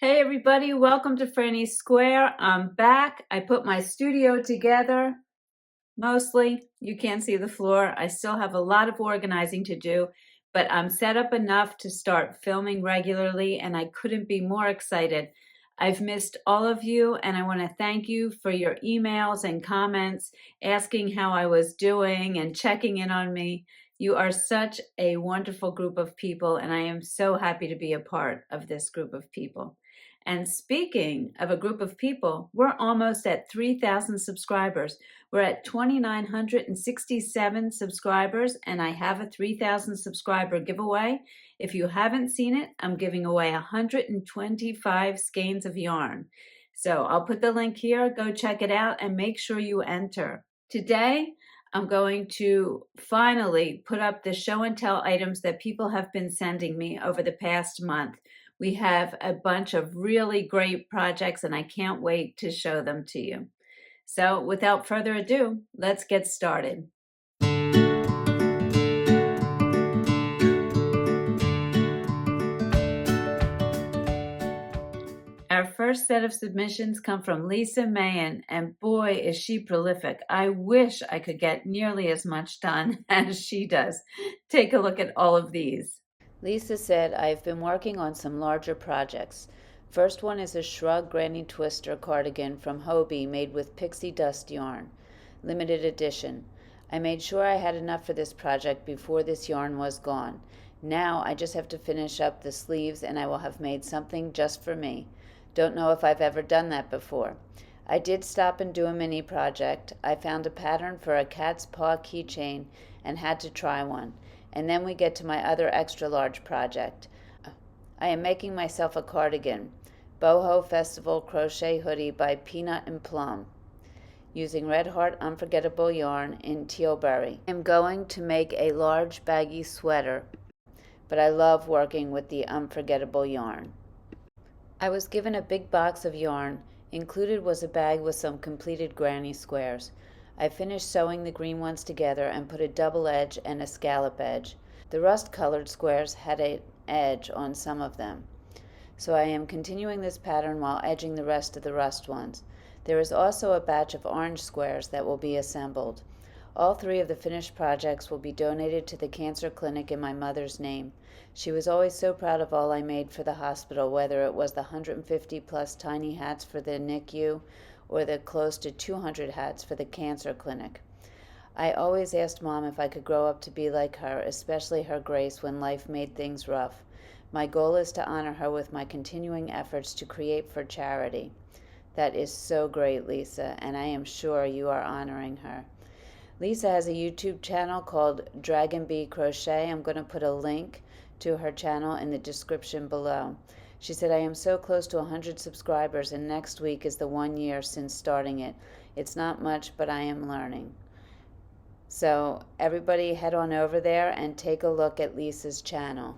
Hey everybody, welcome to Frannie Square. I'm back. I put my studio together, mostly. You can't see the floor. I still have a lot of organizing to do, but I'm set up enough to start filming regularly, and I couldn't be more excited. I've missed all of you, and I want to thank you for your emails and comments, asking how I was doing and checking in on me. You are such a wonderful group of people, and I am so happy to be a part of this group of people. And speaking of a group of people, we're almost at 3,000 subscribers. We're at 2,967 subscribers, and I have a 3,000 subscriber giveaway. If you haven't seen it, I'm giving away 125 skeins of yarn. So I'll put the link here. Go check it out and make sure you enter. Today, I'm going to finally put up the show and tell items that people have been sending me over the past month. We have a bunch of really great projects, and I can't wait to show them to you. So without further ado, let's get started. Our first set of submissions come from Lisa Mayan, and boy, is she prolific. I wish I could get nearly as much done as she does. Take a look at all of these. Lisa said, I've been working on some larger projects. First one is a shrug granny twister cardigan from Hobie made with pixie dust yarn. Limited edition. I made sure I had enough for this project before this yarn was gone. Now I just have to finish up the sleeves and I will have made something just for me. Don't know if I've ever done that before. I did stop and do a mini project. I found a pattern for a cat's paw keychain and had to try one. And then we get to my other extra large project. I am making myself a cardigan, Boho Festival Crochet Hoodie by Peanut and Plum, using Red Heart Unforgettable yarn in Tealberry. I'm going to make a large baggy sweater, but I love working with the unforgettable yarn. I was given a big box of yarn. Included was a bag with some completed granny squares. I finished sewing the green ones together and put a double edge and a scallop edge. The rust-colored squares had an edge on some of them. So I am continuing this pattern while edging the rest of the rust ones. There is also a batch of orange squares that will be assembled. All three of the finished projects will be donated to the cancer clinic in my mother's name. She was always so proud of all I made for the hospital, whether it was the 150 plus tiny hats for the NICU or the close to 200 hats for the cancer clinic. I always asked Mom if I could grow up to be like her, especially her grace when life made things rough. My goal is to honor her with my continuing efforts to create for charity. That is so great, Lisa, and I am sure you are honoring her. Lisa has a YouTube channel called Dragon Bee Crochet. I'm going to put a link to her channel in the description below. She said, I am so close to 100 subscribers, and next week is the 1 year since starting it. It's not much, but I am learning. So everybody head on over there and take a look at Lisa's channel.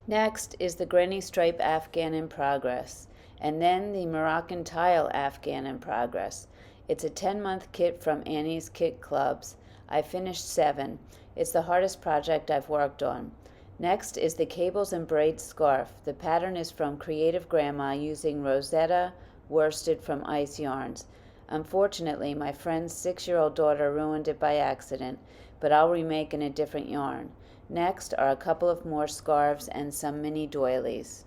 Next is the Granny Stripe Afghan in progress, and then the Moroccan Tile Afghan in progress. It's a 10-month kit from Annie's Kit Clubs. I finished 7. It's the hardest project I've worked on. Next is the Cables and Braids Scarf. The pattern is from Creative Grandma using Rosetta worsted from Ice Yarns. Unfortunately, my friend's 6-year-old daughter ruined it by accident, but I'll remake in a different yarn. Next are a couple of more scarves and some mini doilies.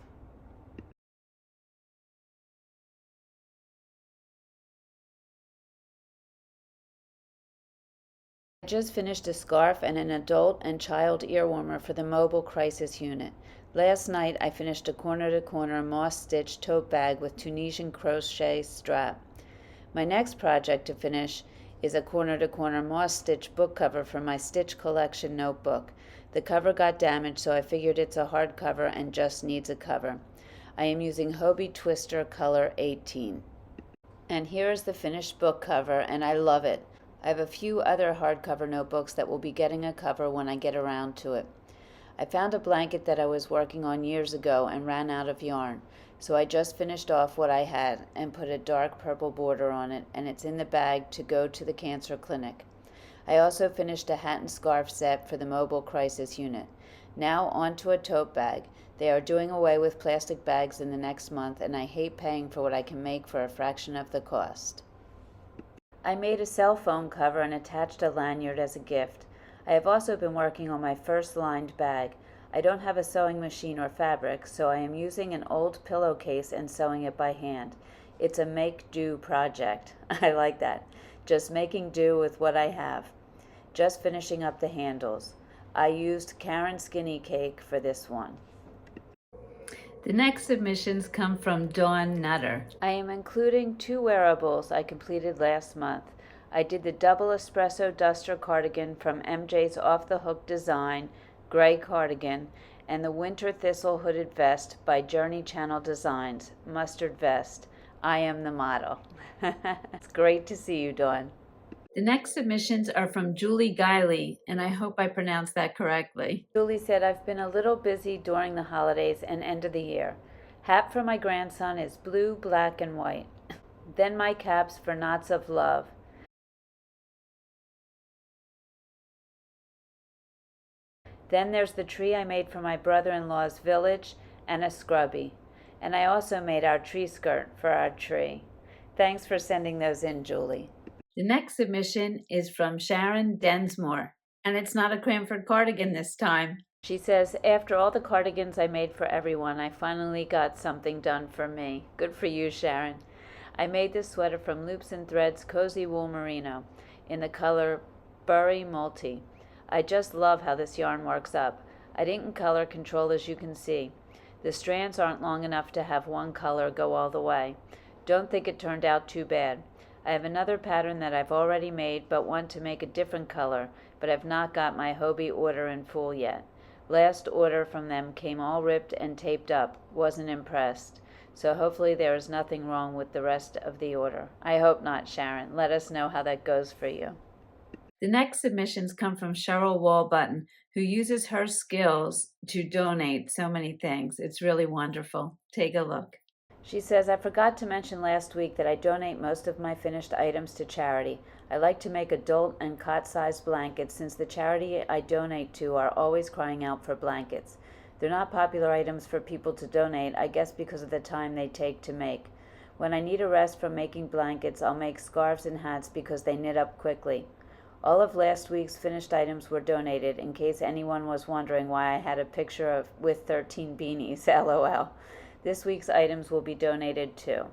I just finished a scarf and an adult and child earwarmer for the mobile crisis unit. Last night I finished a corner-to-corner moss-stitched tote bag with Tunisian crochet strap. My next project to finish is a corner-to-corner moss-stitched book cover for my Stitch Collection notebook. The cover got damaged, so I figured it's a hardcover and just needs a cover. I am using Hobie Twister color 18. And here is the finished book cover, and I love it. I have a few other hardcover notebooks that will be getting a cover when I get around to it. I found a blanket that I was working on years ago and ran out of yarn, so I just finished off what I had and put a dark purple border on it, and it's in the bag to go to the cancer clinic. I also finished a hat and scarf set for the mobile crisis unit. Now onto a tote bag. They are doing away with plastic bags in the next month, and I hate paying for what I can make for a fraction of the cost. I made a cell phone cover and attached a lanyard as a gift. I have also been working on my first lined bag. I don't have a sewing machine or fabric, so I am using an old pillowcase and sewing it by hand. It's a make-do project. I like that. Just making do with what I have. Just finishing up the handles. I used Karen Skinny Cake for this one. The next submissions come from Dawn Nutter. I am including 2 wearables I completed last month. I did the double espresso duster cardigan from MJ's Off the Hook Design, gray cardigan, and the winter thistle hooded vest by Journey Channel Designs, mustard vest. I am the model. It's great to see you, Dawn. The next submissions are from Julie Guiley, and I hope I pronounced that correctly. Julie said, I've been a little busy during the holidays and end of the year. Hat for my grandson is blue, black, and white. Then my caps for Knots of Love. Then there's the tree I made for my brother-in-law's village and a scrubby. And I also made our tree skirt for our tree. Thanks for sending those in, Julie. The next submission is from Sharon Dennismore, and it's not a Cranford cardigan this time. She says, after all the cardigans I made for everyone, I finally got something done for me. Good for you, Sharon. I made this sweater from Loops and Threads Cozy Wool Merino in the color Burry Multi. I just love how this yarn works up. I didn't color control, as you can see. The strands aren't long enough to have one color go all the way. Don't think it turned out too bad. I have another pattern that I've already made but want to make a different color, but I've not got my Hobie order in full yet. Last order from them came all ripped and taped up. Wasn't impressed. So hopefully there is nothing wrong with the rest of the order. I hope not, Sharon. Let us know how that goes for you. The next submissions come from Cheryl Walsh, who uses her skills to donate so many things. It's really wonderful. Take a look. She says, I forgot to mention last week that I donate most of my finished items to charity. I like to make adult and cot-sized blankets since the charity I donate to are always crying out for blankets. They're not popular items for people to donate, I guess because of the time they take to make. When I need a rest from making blankets, I'll make scarves and hats because they knit up quickly. All of last week's finished items were donated, in case anyone was wondering why I had a picture with 13 beanies, LOL. This week's items will be donated too.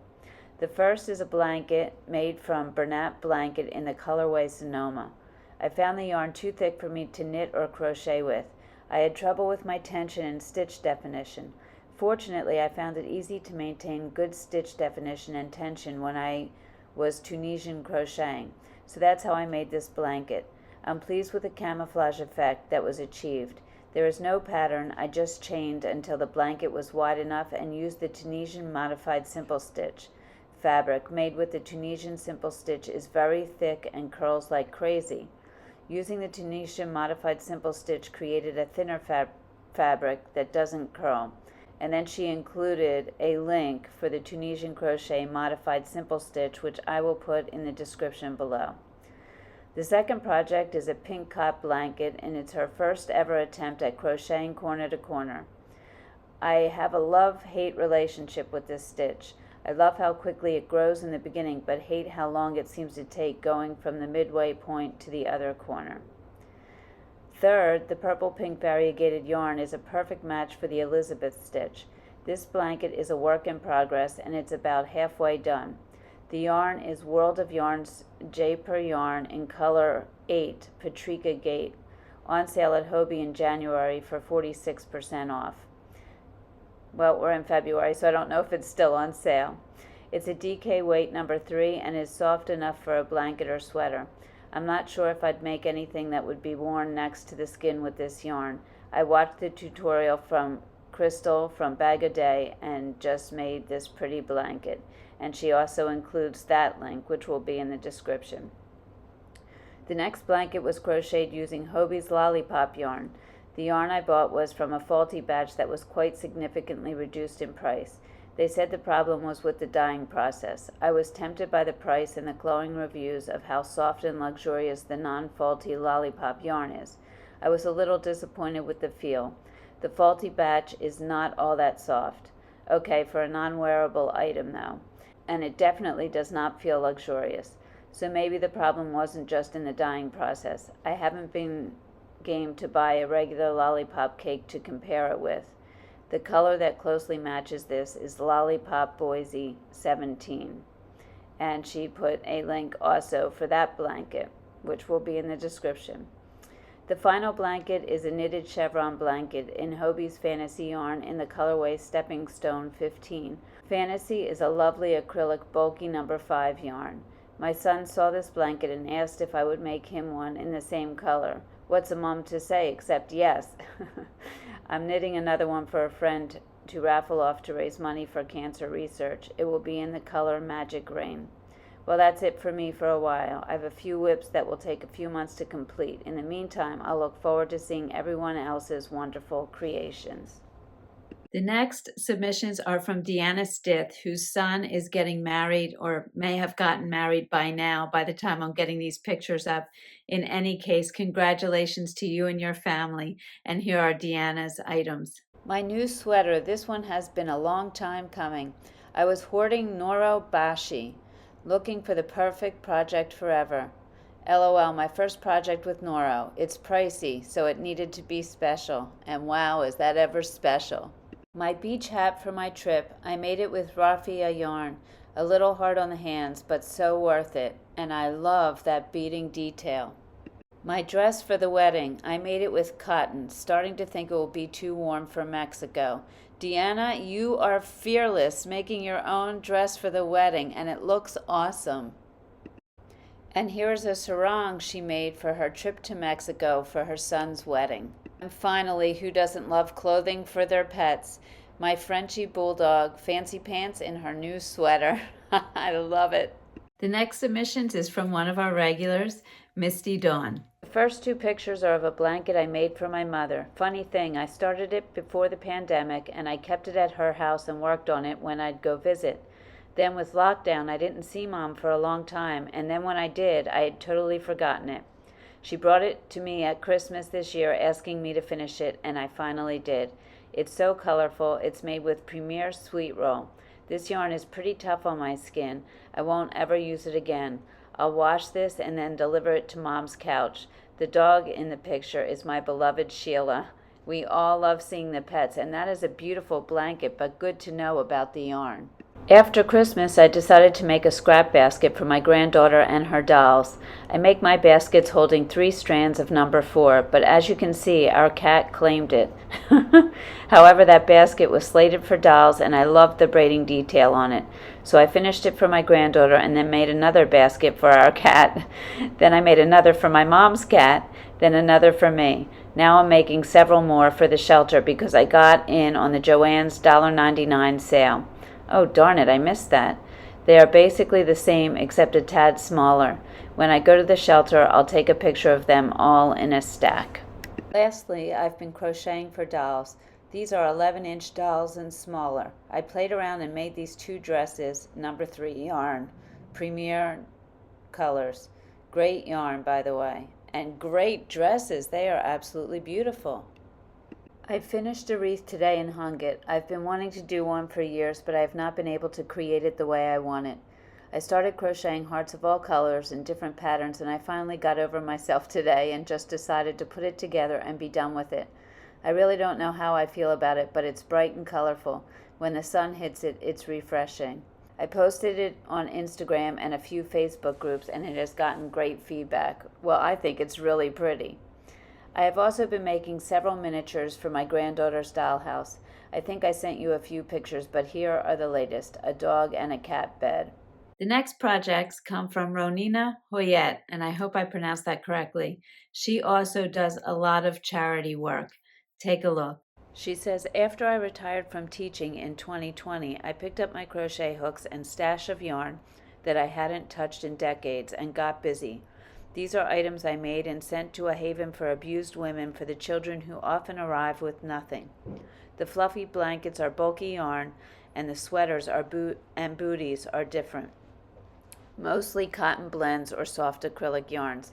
The first is a blanket made from Bernat Blanket in the colorway Sonoma. I found the yarn too thick for me to knit or crochet with. I had trouble with my tension and stitch definition. Fortunately, I found it easy to maintain good stitch definition and tension when I was Tunisian crocheting. So that's how I made this blanket. I'm pleased with the camouflage effect that was achieved. There is no pattern, I just chained until the blanket was wide enough and used the Tunisian modified simple stitch. Fabric made with the Tunisian simple stitch is very thick and curls like crazy. Using the Tunisian modified simple stitch created a thinner fabric that doesn't curl. And then she included a link for the Tunisian crochet modified simple stitch, which I will put in the description below. The second project is a pink cot blanket, and it's her first ever attempt at crocheting corner to corner. I have a love-hate relationship with this stitch. I love how quickly it grows in the beginning, but hate how long it seems to take going from the midway point to the other corner. Third, the purple-pink variegated yarn is a perfect match for the Elizabeth stitch. This blanket is a work in progress, and it's about halfway done. The yarn is World of Yarn's Jaipur yarn in color 8, Patrika Gate, on sale at Hobie in January for 46% off. Well, we're in February, so I don't know if it's still on sale. It's a DK weight number 3 and is soft enough for a blanket or sweater. I'm not sure if I'd make anything that would be worn next to the skin with this yarn. I watched the tutorial from Crystal from Bag a Day and just made this pretty blanket. And she also includes that link, which will be in the description. The next blanket was crocheted using Hobie's Lollipop yarn. The yarn I bought was from a faulty batch that was quite significantly reduced in price. They said the problem was with the dyeing process. I was tempted by the price and the glowing reviews of how soft and luxurious the non-faulty Lollipop yarn is. I was a little disappointed with the feel. The faulty batch is not all that soft. Okay, for a non-wearable item though. And it definitely does not feel luxurious. So maybe the problem wasn't just in the dyeing process. I haven't been game to buy a regular lollipop cake to compare it with. The color that closely matches this is Lollipop Boise 17. And she put a link also for that blanket, which will be in the description. The final blanket is a knitted chevron blanket in Hobie's Fantasy yarn in the colorway Stepping Stone 15. Fantasy is a lovely acrylic bulky number 5 yarn. My son saw this blanket and asked if I would make him one in the same color. What's a mom to say except yes? I'm knitting another one for a friend to raffle off to raise money for cancer research. It will be in the color Magic Rain. Well, that's it for me for a while. I have a few whips that will take a few months to complete. In the meantime, I'll look forward to seeing everyone else's wonderful creations. The next submissions are from Deanna Strath, whose son is getting married or may have gotten married by now, by the time I'm getting these pictures up. In any case, congratulations to you and your family. And here are Deanna's items. My new sweater. This one has been a long time coming. I was hoarding Noro Bashi, looking for the perfect project forever. LOL, my first project with Noro. It's pricey, so it needed to be special. And wow, is that ever special. My beach hat for my trip, I made it with raffia yarn. A little hard on the hands, but so worth it. And I love that beading detail. My dress for the wedding, I made it with cotton, starting to think it will be too warm for Mexico. Deanna, you are fearless, making your own dress for the wedding, and it looks awesome. And here's a sarong she made for her trip to Mexico for her son's wedding. And finally, who doesn't love clothing for their pets? My Frenchie Bulldog, fancy pants in her new sweater. I love it. The next submissions is from one of our regulars, Misty Dawn. The first 2 pictures are of a blanket I made for my mother. Funny thing, I started it before the pandemic, and I kept it at her house and worked on it when I'd go visit. Then with lockdown, I didn't see Mom for a long time, and then when I did, I had totally forgotten it. She brought it to me at Christmas this year, asking me to finish it, and I finally did. It's so colorful. It's made with Premier Sweet Roll. This yarn is pretty tough on my skin. I won't ever use it again. I'll wash this and then deliver it to Mom's couch. The dog in the picture is my beloved Sheila. We all love seeing the pets, and that is a beautiful blanket, but good to know about the yarn. After Christmas, I decided to make a scrap basket for my granddaughter and her dolls. I make my baskets holding 3 strands of number 4, but as you can see, our cat claimed it. However, that basket was slated for dolls, and I loved the braiding detail on it. So I finished it for my granddaughter and then made another basket for our cat. Then I made another for my mom's cat, then another for me. Now I'm making several more for the shelter because I got in on the Joann's $1.99 sale. Oh, darn it, I missed that. They are basically the same except a tad smaller. When I go to the shelter, I'll take a picture of them all in a stack. Lastly, I've been crocheting for dolls. These are 11-inch dolls and smaller. I played around and made these 2 dresses, number 3 yarn, Premier colors. Great yarn, by the way. And great dresses. They are absolutely beautiful. I finished a wreath today and hung it. I've been wanting to do one for years, but I have not been able to create it the way I want it. I started crocheting hearts of all colors and different patterns, and I finally got over myself today and just decided to put it together and be done with it. I really don't know how I feel about it, but it's bright and colorful. When the sun hits it, it's refreshing. I posted it on Instagram and a few Facebook groups, and it has gotten great feedback. Well, I think it's really pretty. I have also been making several miniatures for my granddaughter's dollhouse. I think I sent you a few pictures, but here are the latest, a dog and a cat bed. The next projects come from Rona Hoyette, and I hope I pronounced that correctly. She also does a lot of charity work. Take a look. She says, after I retired from teaching in 2020, I picked up my crochet hooks and stash of yarn that I hadn't touched in decades and got busy. These are items I made and sent to a haven for abused women for the children who often arrive with nothing. The fluffy blankets are bulky yarn, and the sweaters and booties are different. Mostly cotton blends or soft acrylic yarns.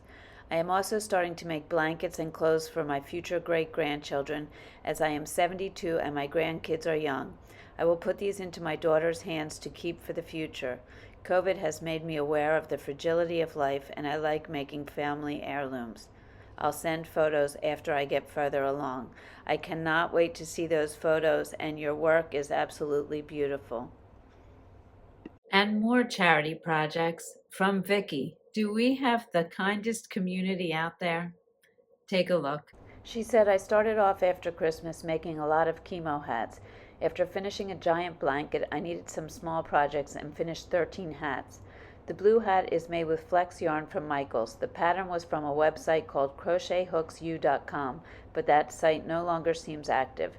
I am also starting to make blankets and clothes for my future great-grandchildren, as I am 72 and my grandkids are young. I will put these into my daughter's hands to keep for the future. COVID has made me aware of the fragility of life, and I like making family heirlooms. I'll send photos after I get further along. I cannot wait to see those photos, and your work is absolutely beautiful. And more charity projects from Vicki. Do we have the kindest community out there? Take a look. She said, I started off after Christmas making a lot of chemo hats. After finishing a giant blanket, I needed some small projects and finished 13 hats. The blue hat is made with flex yarn from Michaels. The pattern was from a website called CrochetHooksU.com, but that site no longer seems active.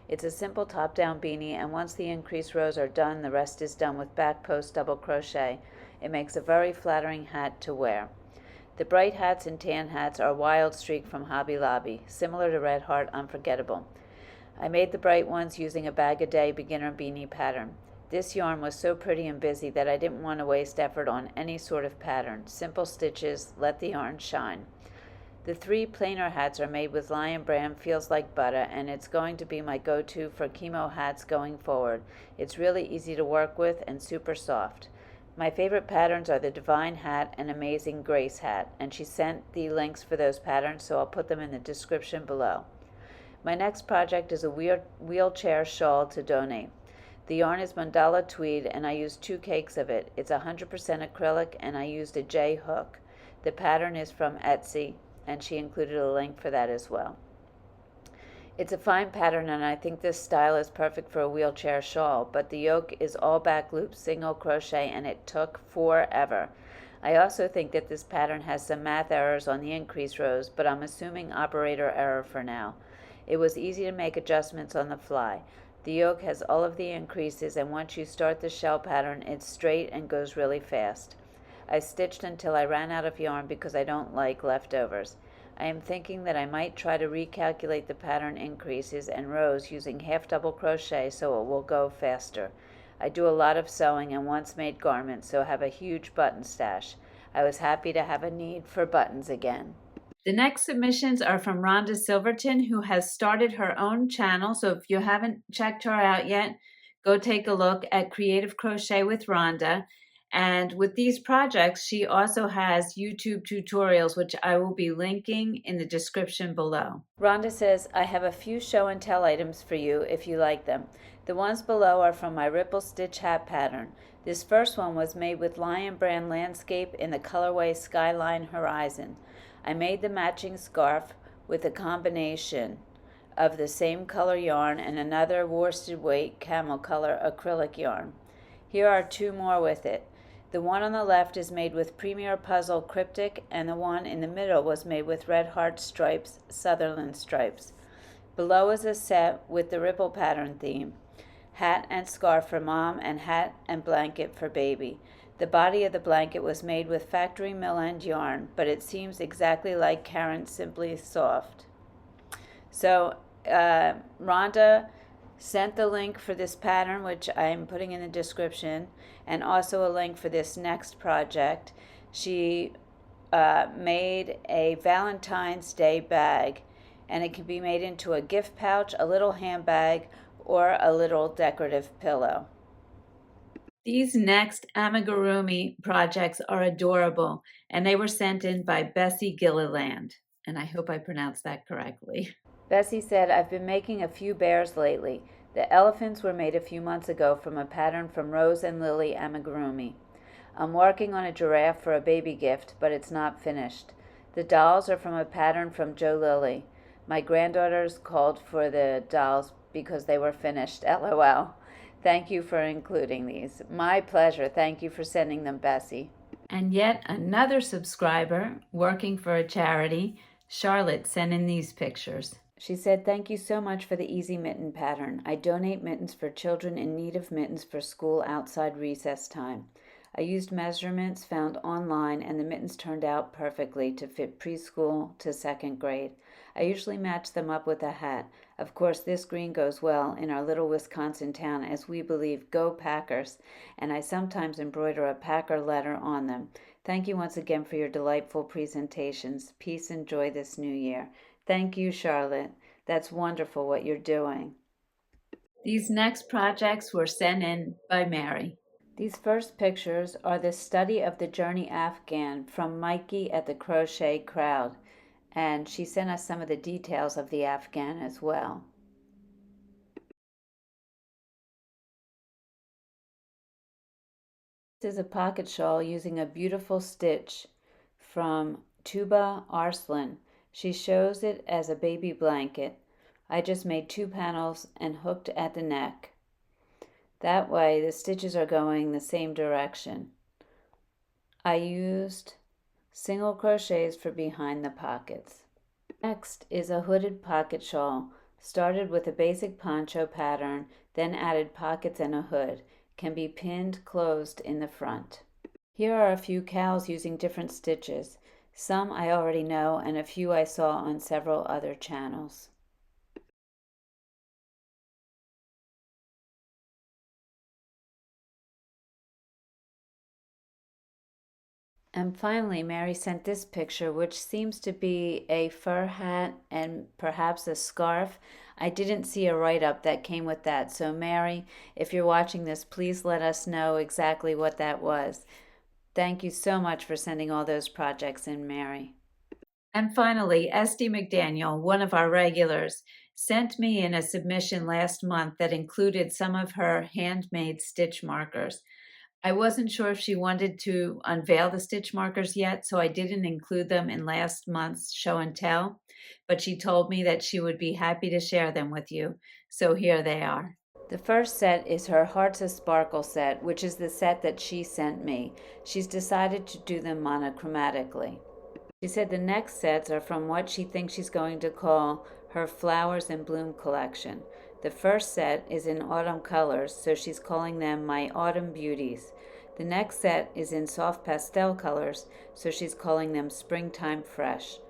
It's a simple top-down beanie, and once the increased rows are done, the rest is done with back post double crochet. It makes a very flattering hat to wear. The bright hats and tan hats are Wild Streak from Hobby Lobby, similar to Red Heart Unforgettable. I made the bright ones using a bag-a-day beginner beanie pattern. This yarn was so pretty and busy that I didn't want to waste effort on any sort of pattern. Simple stitches, let the yarn shine. The 3 plainer hats are made with Lion Brand Feels Like Butter, and it's going to be my go-to for chemo hats going forward. It's really easy to work with and super soft. My favorite patterns are the Divine Hat and Amazing Grace Hat, and she sent the links for those patterns, so I'll put them in the description below. My next project is a wheelchair shawl to donate. The yarn is mandala tweed, and I used 2 cakes of it. It's 100% acrylic, and I used a J hook. The pattern is from Etsy, and she included a link for that as well. It's a fine pattern, and I think this style is perfect for a wheelchair shawl, but the yoke is all back loop single crochet, and it took forever. I also think that this pattern has some math errors on the increase rows, but I'm assuming operator error for now. It was easy to make adjustments on the fly. The yoke has all of the increases, and once you start the shell pattern, it's straight and goes really fast. I stitched until I ran out of yarn because I don't like leftovers. I am thinking that I might try to recalculate the pattern increases and rows using half double crochet so it will go faster. I do a lot of sewing and once made garments, so have a huge button stash. I was happy to have a need for buttons again. The next submissions are from Rhonda Silverton, who has started her own channel. So if you haven't checked her out yet, go take a look at Creative Crochet with Rhonda. And with these projects, she also has YouTube tutorials, which I will be linking in the description below. Rhonda says, I have a few show and tell items for you if you like them. The ones below are from my Ripple Stitch hat pattern. This first one was made with Lion Brand Landscape in the colorway Skyline Horizon. I made the matching scarf with a combination of the same color yarn and another worsted weight camel color acrylic yarn. Here are 2 more with it. The one on the left is made with Premier Puzzle Cryptic, and the one in the middle was made with Red Heart Stripes, Sutherland Stripes. Below is a set with the Ripple pattern theme. Hat and scarf for mom, and hat and blanket for baby. The body of the blanket was made with factory mill end yarn, but it seems exactly like Karen's Simply Soft. So Rhonda sent the link for this pattern, which I'm putting in the description, and also a link for this next project. She made a Valentine's Day bag, and it can be made into a gift pouch, a little handbag, or a little decorative pillow. These next amigurumi projects are adorable, and they were sent in by Bessie Gilliland, and I hope I pronounced that correctly. Bessie said, I've been making a few bears lately. The elephants were made a few months ago from a pattern from Rose and Lily amigurumi. I'm working on a giraffe for a baby gift, but it's not finished. The dolls are from a pattern from Joe Lilly. My granddaughters called for the dolls because they were finished, LOL. Thank you for including these. My pleasure. Thank you for sending them, Bessie. And yet another subscriber working for a charity, Charlotte, sent in these pictures. She said, thank you so much for the easy mitten pattern. I donate mittens for children in need of mittens for school outside recess time. I used measurements found online, and the mittens turned out perfectly to fit preschool to second grade. I usually match them up with a hat. Of course, this green goes well in our little Wisconsin town, as we believe "Go Packers," and I sometimes embroider a Packer letter on them. Thank you once again for your delightful presentations. Peace and joy this new year. Thank you, Charlotte. That's wonderful what you're doing. These next projects were sent in by Mary. These first pictures are the study of the Journey Afghan from Mikey at the Crochet Crowd, and she sent us some of the details of the Afghan as well. This is a pocket shawl using a beautiful stitch from Tuba Arslan. She shows it as a baby blanket. I just made 2 panels and hooked at the neck. That way the stitches are going the same direction. I used single crochets for behind the pockets. Next is a hooded pocket shawl. Started with a basic poncho pattern, then added pockets and a hood. Can be pinned closed in the front. Here are a few cowls using different stitches. Some I already know, and a few I saw on several other channels. And finally, Mary sent this picture, which seems to be a fur hat and perhaps a scarf. I didn't see a write-up that came with that. So Mary, if you're watching this, please let us know exactly what that was. Thank you so much for sending all those projects in, Mary. And finally, Esty McDaniel, one of our regulars, sent me in a submission last month that included some of her handmade stitch markers. I wasn't sure if she wanted to unveil the stitch markers yet, so I didn't include them in last month's show and tell, but she told me that she would be happy to share them with you. So here they are. The first set is her Hearts of Sparkle set, which is the set that she sent me. She's decided to do them monochromatically. She said the next sets are from what she thinks she's going to call her Flowers in Bloom collection. The first set is in autumn colors, so she's calling them My Autumn Beauties. The next set is in soft pastel colors, so she's calling them Springtime Fresh.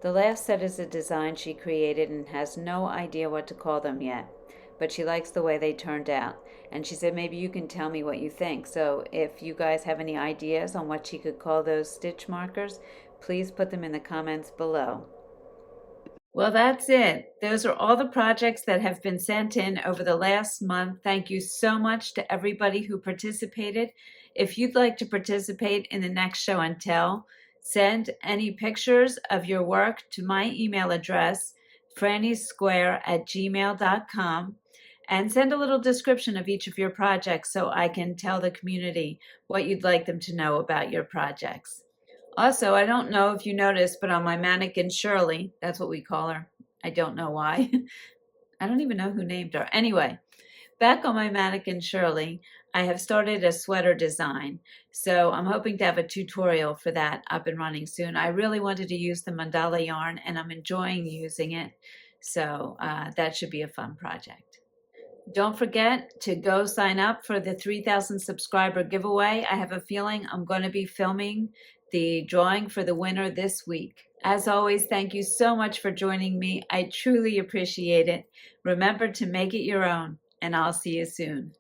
The last set is a design she created and has no idea what to call them yet, but she likes the way they turned out. And she said maybe you can tell me what you think. So if you guys have any ideas on what she could call those stitch markers, please put them in the comments below. Well, that's it. Those are all the projects that have been sent in over the last month. Thank you so much to everybody who participated. If you'd like to participate in the next show and tell, send any pictures of your work to my email address, franniesquare@gmail.com, and send a little description of each of your projects so I can tell the community what you'd like them to know about your projects. Also, I don't know if you noticed, but on my mannequin Shirley, that's what we call her. I don't know why. I don't even know who named her. Anyway, back on my mannequin Shirley, I have started a sweater design. So I'm hoping to have a tutorial for that up and running soon. I really wanted to use the mandala yarn and I'm enjoying using it. So that should be a fun project. Don't forget to go sign up for the 3,000 subscriber giveaway. I have a feeling I'm going to be filming the drawing for the winner this week. As always, thank you so much for joining me. I truly appreciate it. Remember to make it your own, and I'll see you soon.